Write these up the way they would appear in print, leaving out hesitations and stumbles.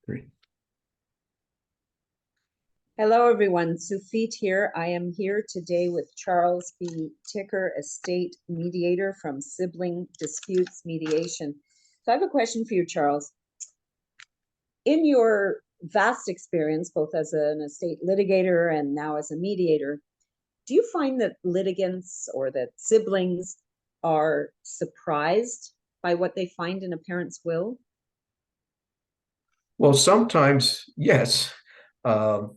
Great. Hello, everyone. Sufit here. I am here today with Charles B. Ticker, estate mediator from Sibling Disputes Mediation. So I have a question for you, Charles. In your vast experience, both as an estate litigator and now as a mediator, do you find that litigants or that siblings are surprised by what they find in a parent's will? Well, sometimes, yes. Um,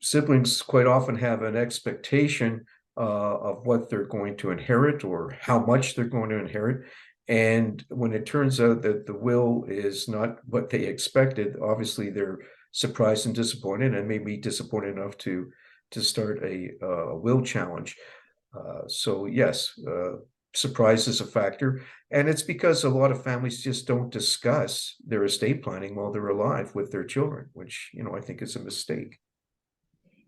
Siblings quite often have an expectation of what they're going to inherit or how much they're going to inherit. And when it turns out that the will is not what they expected, obviously they're surprised and disappointed, and maybe disappointed enough to start a will challenge. So yes, surprise is a factor. And it's because a lot of families just don't discuss their estate planning while they're alive with their children, which, I think is a mistake.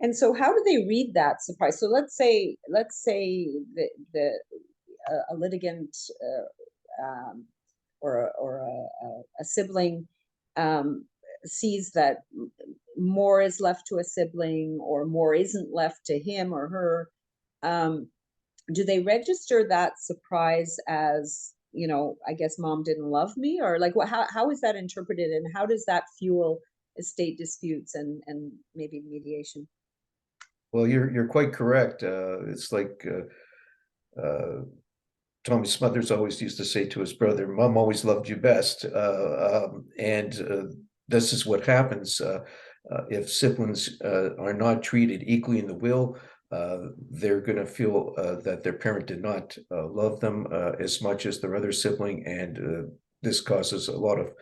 And so how do they read that surprise? So let's say a litigant or a sibling sees that more is left to a sibling or more isn't left to him or her. Do they register that surprise as, I guess mom didn't love me, or like how is that interpreted, and how does that fuel estate disputes and maybe mediation? Well, you're quite correct. It's like Tommy Smothers always used to say to his brother, "Mom always loved you best," and this is what happens if siblings are not treated equally in the will. They're going to feel that their parent did not love them as much as their other sibling, and this causes a lot of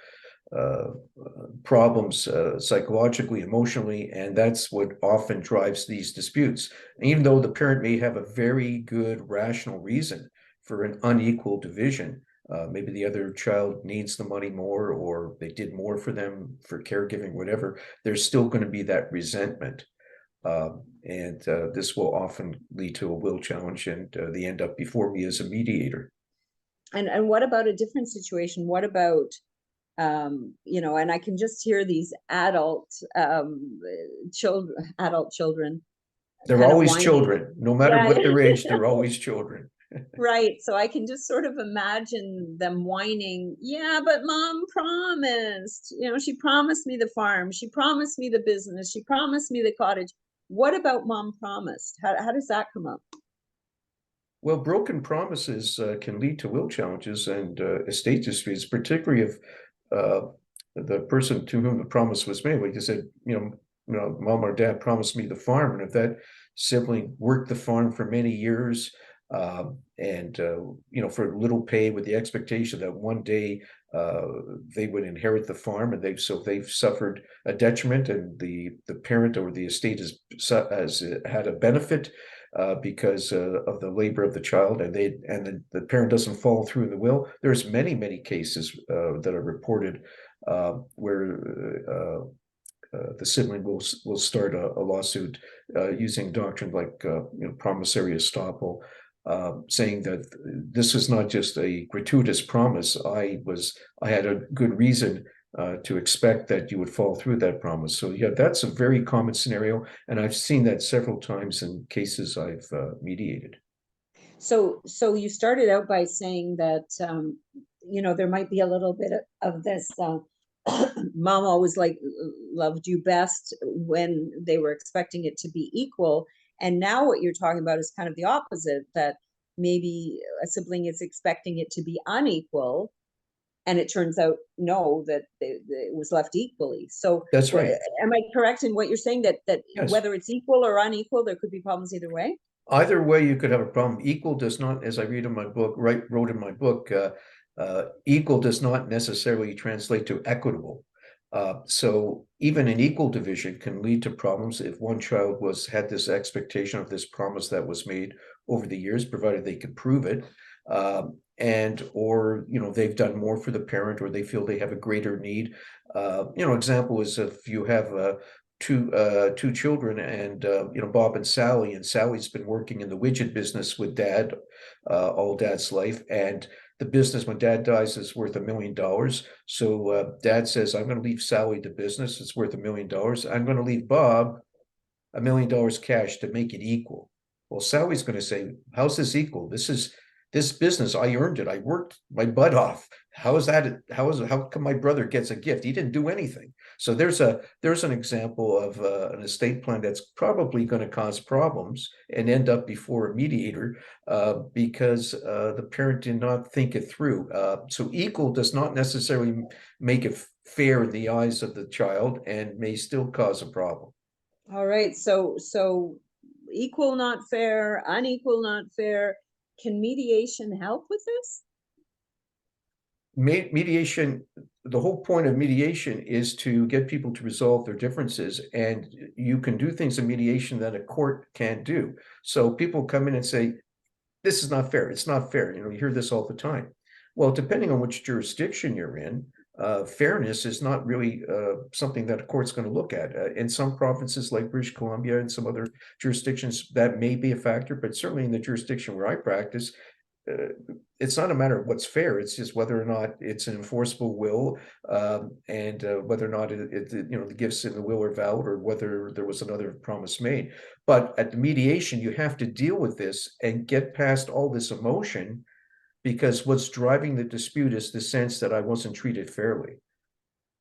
problems psychologically, emotionally, and that's what often drives these disputes. And even though the parent may have a very good rational reason for an unequal division, maybe the other child needs the money more, or they did more for them for caregiving, whatever, there's still going to be that resentment. And this will often lead to a will challenge, and they end up before me as a mediator. And what about a different situation? What about and I can just hear these adult children. They're always children, no matter what their age, they're always children. Right. So I can just sort of imagine them whining, yeah, but mom promised, she promised me the farm. She promised me the business. She promised me the cottage. What about mom promised? How does that come up? Well, broken promises can lead to will challenges and estate disputes, particularly if the person to whom the promise was made, like you said, mom or dad promised me the farm, and if that sibling worked the farm for many years, and for little pay, with the expectation that one day they would inherit the farm, and they've suffered a detriment, and the parent or the estate has had a benefit because of the labor of the child, and the parent doesn't follow through in the will. There's many cases that are reported where the sibling will start a lawsuit using doctrine like promissory estoppel, saying that this is not just a gratuitous promise. I had a good reason to expect that you would follow through that promise. So yeah, that's a very common scenario, and I've seen that several times in cases I've mediated. So you started out by saying that there might be a little bit of this. Mom always loved you best when they were expecting it to be equal. And now what you're talking about is kind of the opposite, that maybe a sibling is expecting it to be unequal, and it turns out no, that it was left equally. So that's right. Am I correct in what you're saying, that yes. Whether it's equal or unequal, there could be problems either way? Either way, you could have a problem. Equal does not, as I read in my book, wrote in my book, equal does not necessarily translate to equitable. So even an equal division can lead to problems if one child had this expectation of this promise that was made over the years, provided they could prove it, or they've done more for the parent, or they feel they have a greater need. Example is if you have two children, and Bob and Sally, and Sally's been working in the widget business with dad all dad's life, and the business when dad dies is worth $1 million. So dad says, I'm going to leave Sally the business. It's worth $1 million. I'm going to leave Bob $1 million cash to make it equal. Well, Sally's going to say, how's this equal? This business, I earned it. I worked my butt off. How come my brother gets a gift? He didn't do anything. So there's an example of an estate plan that's probably going to cause problems and end up before a mediator because the parent did not think it through. So equal does not necessarily make it fair in the eyes of the child and may still cause a problem. All right, so equal, not fair, unequal, not fair. Can mediation help with this? Mediation, the whole point of mediation is to get people to resolve their differences, and you can do things in mediation that a court can't do. So people come in and say, this is not fair, it's not fair. You hear this all the time. Well, depending on which jurisdiction you're in, fairness is not really something that a court's going to look at. In some provinces like British Columbia and some other jurisdictions, that may be a factor, but certainly in the jurisdiction where I practice, it's not a matter of what's fair. It's just whether or not it's an enforceable will, and whether or not the gifts in the will are valid, or whether there was another promise made. But at the mediation, you have to deal with this and get past all this emotion, because what's driving the dispute is the sense that I wasn't treated fairly.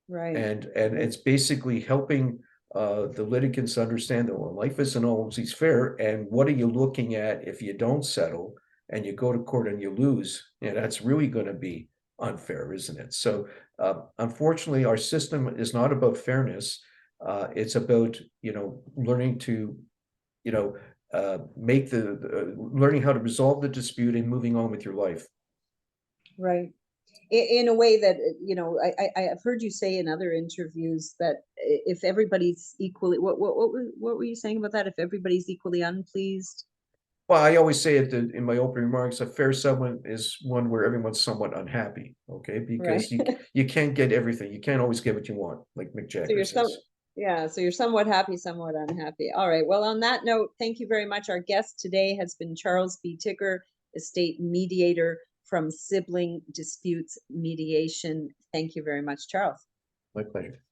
Right. And it's basically helping the litigants understand that, well, life isn't always fair, and what are you looking at if you don't settle and you go to court and you lose? That's really going to be unfair, isn't it? So unfortunately, our system is not about fairness. It's about learning to learning how to resolve the dispute and moving on with your life. Right. In a way that, I've heard you say in other interviews that if everybody's equally, what were you saying about that? If everybody's equally unpleased? Well, I always say it in my opening remarks, a fair settlement is one where everyone's somewhat unhappy, okay? Because you can't get everything. You can't always get what you want, like Mick Jagger says. Yeah, so you're somewhat happy, somewhat unhappy. All right. Well, on that note, thank you very much. Our guest today has been Charles B. Ticker, estate mediator from Sibling Disputes Mediation. Thank you very much, Charles. My pleasure.